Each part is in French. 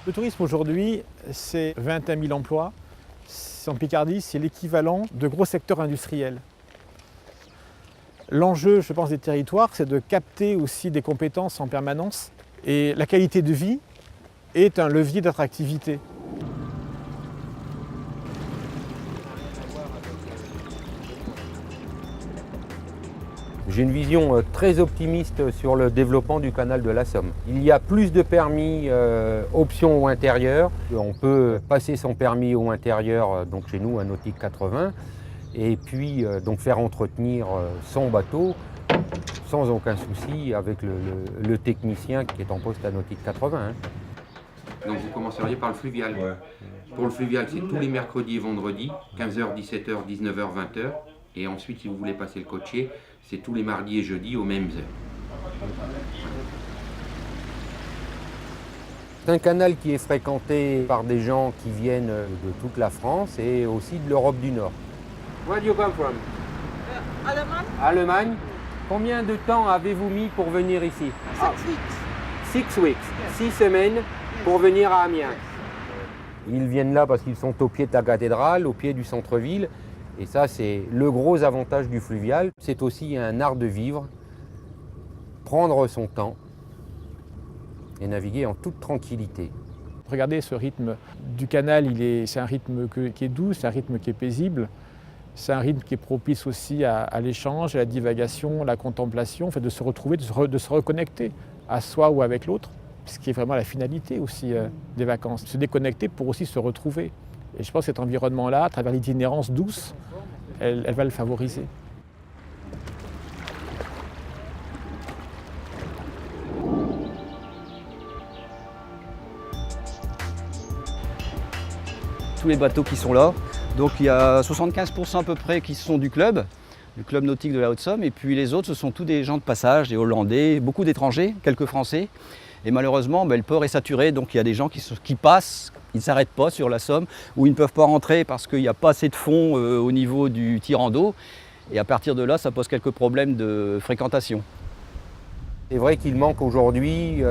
Le tourisme aujourd'hui, c'est 21 000 emplois. En Picardie, c'est l'équivalent de gros secteurs industriels. L'enjeu, je pense, des territoires, c'est de capter aussi des compétences en permanence. Et la qualité de vie est un levier d'attractivité. J'ai une vision très optimiste sur le développement du canal de la Somme. Il y a plus de permis option au intérieur. On peut passer son permis au intérieur, donc chez nous à Nautique 80, et puis donc faire entretenir son bateau sans aucun souci avec le technicien qui est en poste à Nautique 80. Donc vous commenceriez par le fluvial. Ouais. Pour le fluvial, c'est tous les mercredis et vendredis, 15h, 17h, 19h, 20h. Et ensuite, si vous voulez passer le côtier, c'est tous les mardis et jeudis aux mêmes heures. C'est un canal qui est fréquenté par des gens qui viennent de toute la France et aussi de l'Europe du Nord. Where do you come from? Allemagne. Allemagne. Combien de temps avez-vous mis pour venir ici? 6 weeks. 6 weeks, 6 semaines pour venir à Amiens. Ils viennent là parce qu'ils sont au pied de la cathédrale, au pied du centre-ville. Et ça, c'est le gros avantage du fluvial. C'est aussi un art de vivre, prendre son temps et naviguer en toute tranquillité. Regardez ce rythme du canal, c'est un rythme qui est doux, c'est un rythme qui est paisible. C'est un rythme qui est propice aussi à l'échange, à la divagation, à la contemplation, en fait, de se retrouver, de se reconnecter à soi ou avec l'autre, ce qui est vraiment la finalité aussi des vacances. Se déconnecter pour aussi se retrouver. Et je pense que cet environnement-là, à travers l'itinérance douce, elle va le favoriser. Tous les bateaux qui sont là, donc il y a 75% à peu près qui sont du club nautique de la Haute-Somme, et puis les autres ce sont tous des gens de passage, des Hollandais, beaucoup d'étrangers, quelques Français. Et malheureusement, le port est saturé, donc il y a des gens qui passent, ils ne s'arrêtent pas sur la Somme, ou ils ne peuvent pas rentrer parce qu'il n'y a pas assez de fond au niveau du tirant d'eau. Et à partir de là, ça pose quelques problèmes de fréquentation. C'est vrai qu'il manque aujourd'hui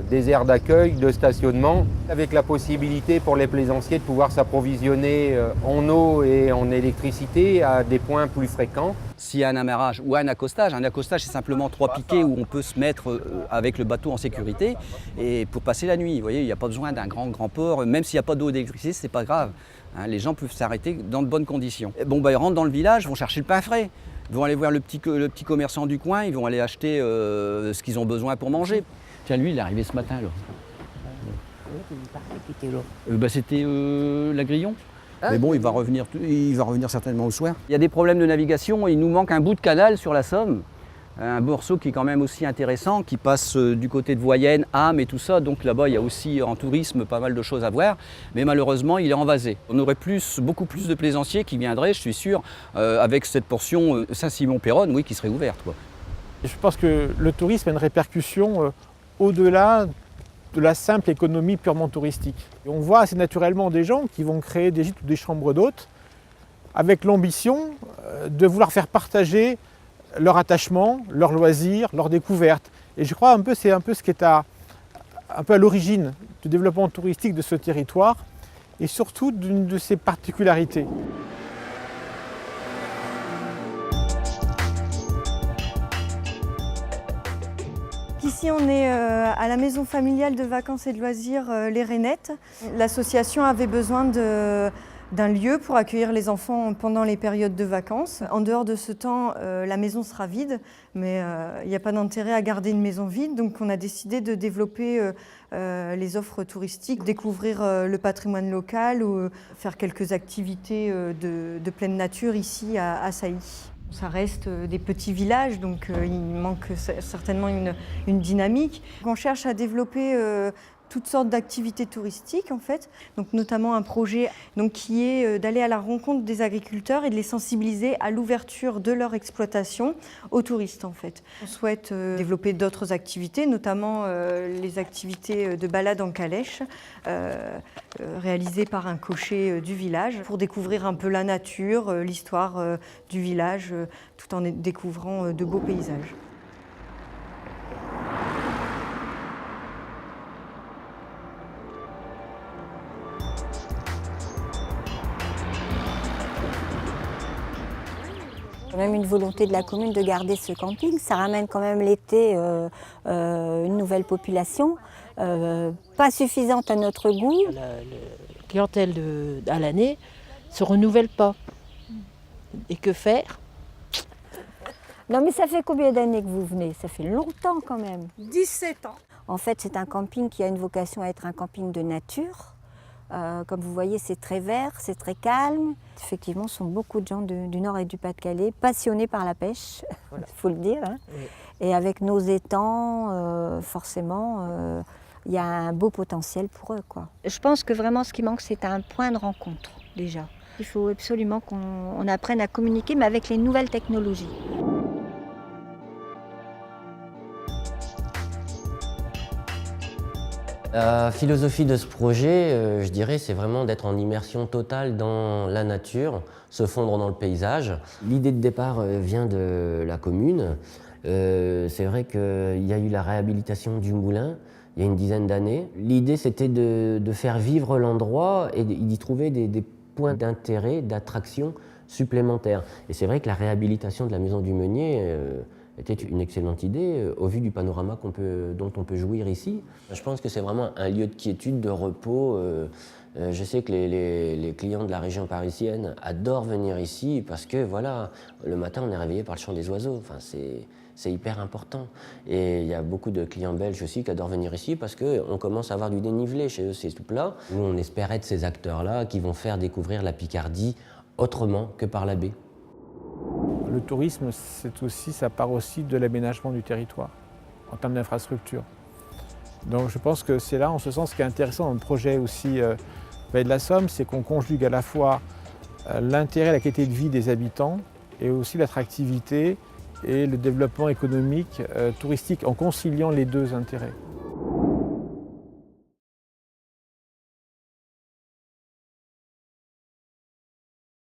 des aires d'accueil, de stationnement, avec la possibilité pour les plaisanciers de pouvoir s'approvisionner en eau et en électricité à des points plus fréquents. S'il y a un amarrage ou un accostage c'est simplement 3 piquets où on peut se mettre avec le bateau en sécurité et pour passer la nuit. Vous voyez, il n'y a pas besoin d'un grand port, même s'il n'y a pas d'eau et d'électricité, c'est pas grave. Hein, les gens peuvent s'arrêter dans de bonnes conditions. Ils rentrent dans le village, vont chercher le pain frais. Ils vont aller voir le petit commerçant du coin, ils vont aller acheter ce qu'ils ont besoin pour manger. Tiens, lui, il est arrivé ce matin, là. C'était l'Agrillon. Mais bon, il va revenir certainement au soir. Il y a des problèmes de navigation, il nous manque un bout de canal sur la Somme. Un morceau qui est quand même aussi intéressant, qui passe du côté de Voyenne, Ham et tout ça. Donc là-bas, il y a aussi en tourisme pas mal de choses à voir. Mais malheureusement, il est envasé. On aurait beaucoup plus de plaisanciers qui viendraient, je suis sûr, avec cette portion Saint-Simon-Péronne, oui, qui serait ouverte, quoi. Je pense que le tourisme a une répercussion au-delà de la simple économie purement touristique. Et on voit assez naturellement des gens qui vont créer des gîtes ou des chambres d'hôtes avec l'ambition de vouloir faire partager leur attachement, leurs loisirs, leurs découvertes. Et je crois c'est un peu ce qui est un peu à l'origine du développement touristique de ce territoire et surtout d'une de ses particularités. Ici, on est à la maison familiale de vacances et de loisirs Les Rainettes. L'association avait besoin d'un lieu pour accueillir les enfants pendant les périodes de vacances. En dehors de ce temps, la maison sera vide, mais il n'y a pas d'intérêt à garder une maison vide. Donc on a décidé de développer les offres touristiques, découvrir le patrimoine local ou faire quelques activités de pleine nature ici à Sailly. Ça reste des petits villages, donc il manque certainement une dynamique. On cherche à développer toutes sortes d'activités touristiques en fait, donc notamment un projet qui est d'aller à la rencontre des agriculteurs et de les sensibiliser à l'ouverture de leur exploitation aux touristes en fait. On souhaite développer d'autres activités, notamment les activités de balade en calèche réalisées par un cocher du village pour découvrir un peu la nature, l'histoire du village, tout en découvrant de beaux paysages. Quand même une volonté de la commune de garder ce camping. Ça ramène quand même l'été une nouvelle population, pas suffisante à notre goût. La clientèle à l'année ne se renouvelle pas. Et que faire? Non mais ça fait combien d'années que vous venez? Ça fait longtemps quand même. 17 ans. En fait, c'est un camping qui a une vocation à être un camping de nature. Comme vous voyez, c'est très vert, c'est très calme. Effectivement, ce sont beaucoup de gens du Nord et du Pas-de-Calais passionnés par la pêche, il faut le dire. Hein. Oui. Et avec nos étangs, forcément, il y a un beau potentiel pour eux, quoi. Je pense que vraiment, ce qui manque, c'est un point de rencontre, déjà. Il faut absolument qu'on apprenne à communiquer, mais avec les nouvelles technologies. La philosophie de ce projet, je dirais, c'est vraiment d'être en immersion totale dans la nature, se fondre dans le paysage. L'idée de départ vient de la commune. C'est vrai qu'il y a eu la réhabilitation du moulin il y a une dizaine d'années. L'idée, c'était de faire vivre l'endroit et d'y trouver des points d'intérêt, d'attraction supplémentaires. Et c'est vrai que la réhabilitation de la maison du meunier était une excellente idée au vu du panorama dont on peut jouir ici. Je pense que c'est vraiment un lieu de quiétude, de repos. Je sais que les clients de la région parisienne adorent venir ici parce que voilà, le matin on est réveillé par le chant des oiseaux. Enfin, c'est hyper important. Et il y a beaucoup de clients belges aussi qui adorent venir ici parce qu'on commence à avoir du dénivelé chez eux, c'est tout plat. Nous, on espère être ces acteurs-là qui vont faire découvrir la Picardie autrement que par la baie. Le tourisme, ça part aussi de l'aménagement du territoire, en termes d'infrastructure. Donc je pense que c'est là, en ce sens, ce qui est intéressant dans le projet aussi Vallée de la Somme, c'est qu'on conjugue à la fois l'intérêt et la qualité de vie des habitants et aussi l'attractivité et le développement économique, touristique, en conciliant les deux intérêts.